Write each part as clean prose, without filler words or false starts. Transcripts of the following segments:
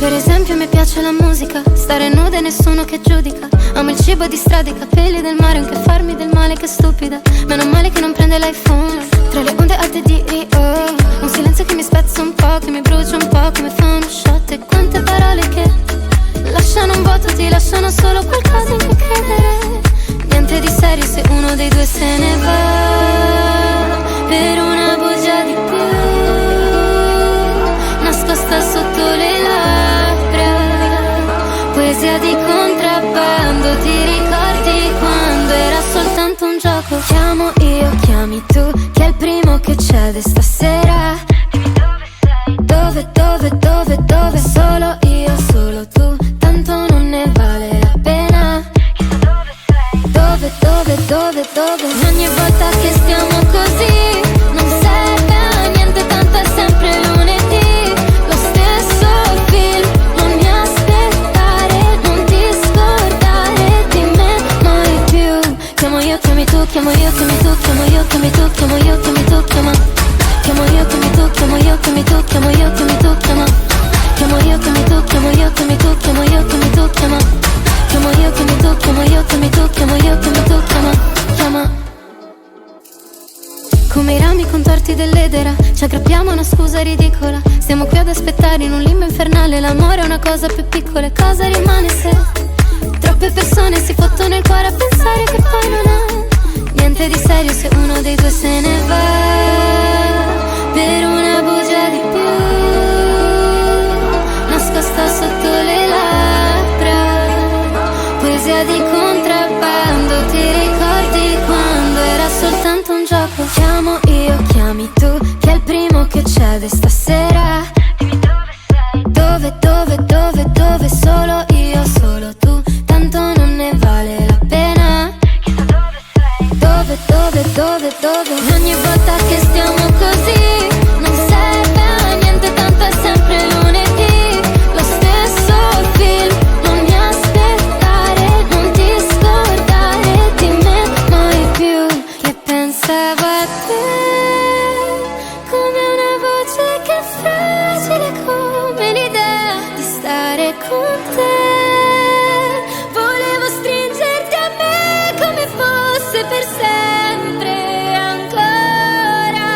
Per esempio mi piace la musica, stare nuda e nessuno che giudica. Amo il cibo di strada, i capelli del mare, anche farmi del male, che stupida. Meno male che non prende l'iPhone. Tra le onde alte di Rio, un silenzio che mi spezza un po', che mi brucia un po', come fa uno shot. E quante parole che lasciano un vuoto, ti lasciano solo qualcosa in cui credere. Niente di serio se uno dei due se ne va per una bugia di più, nascosta sotto le labbra. Poesia di contrabbando, ti ricordi quando era soltanto un gioco? Chiamo io, chiami tu, chi è il primo che cede stasera? Dimmi dove sei, dove, solo io, solo tu, tanto non ne vale la pena. Chissà dove sei, dove, ogni volta che stiamo così non serve a niente, tanto è sempre lunedì, lo stesso film, non mi aspettare, non ti scordare di me mai più. Chiamo io, chiami tu, chiamo io, chiami tu, chiamo io, chiami tu, chiamo io, chiami tu, chiamo io, chiami tu, chiamo io, chiami tu, chiamo io, chiami tu, chiamo io, chiami tu, chiamo io, chiami tu, chiamo io, chiami tu, chiamo io, chiami tu, chiamo io, chiami tu, chiamo io, chiami tu, chiama. Come i rami contorti dell'edera, ci aggrappiamo a una scusa ridicola. Stiamo qui ad aspettare in un limbo infernale. L'amore è una cosa più piccola, e cosa rimane se troppe persone si fottono il cuore a pensare che poi non ha niente di serio se uno dei due se ne va per una bugia di più, nascosta sotto le labbra. Poesia di contrabbando, ti ricordi quando era soltanto un gioco? Chiamo io, chiami tu, chi è il primo che cede stasera? Dimmi dove, solo io, solo tu, tanto non ne vale la pena. Chissà dove sei, dove, ogni volta che stiamo così non serve a niente, tanto è sempre lunedì, lo stesso film, non mi aspettare, non ti scordare di me mai più. Che pensavo a te come una voce che è fragile come l'idea di stare con te. Volevo stringerti a me come fosse per sempre ancora.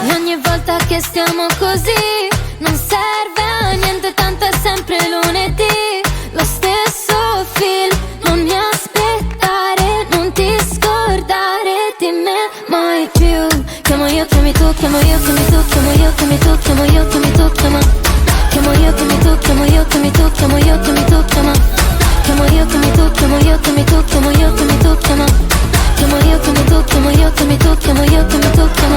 E ogni volta che stiamo così non serve a niente, tanto è sempre lunedì, lo stesso film, non mi aspettare, non ti scordare di me mai più. Chiamo io, chiami tu, chiamo io, chiami tu, chiamo io, chiami tu, chiamo io, chiami tu, chiamo io, chiami tu, chiamo io, chiami tu, chiamo io, chiami tu, chiamo io, chiami tu, chiamo io, chiami tu, chiamo io, chiami tu, chiamo io, chiami tu, chiamo io, chiami tu, chiamo io, chiami tu, chiamo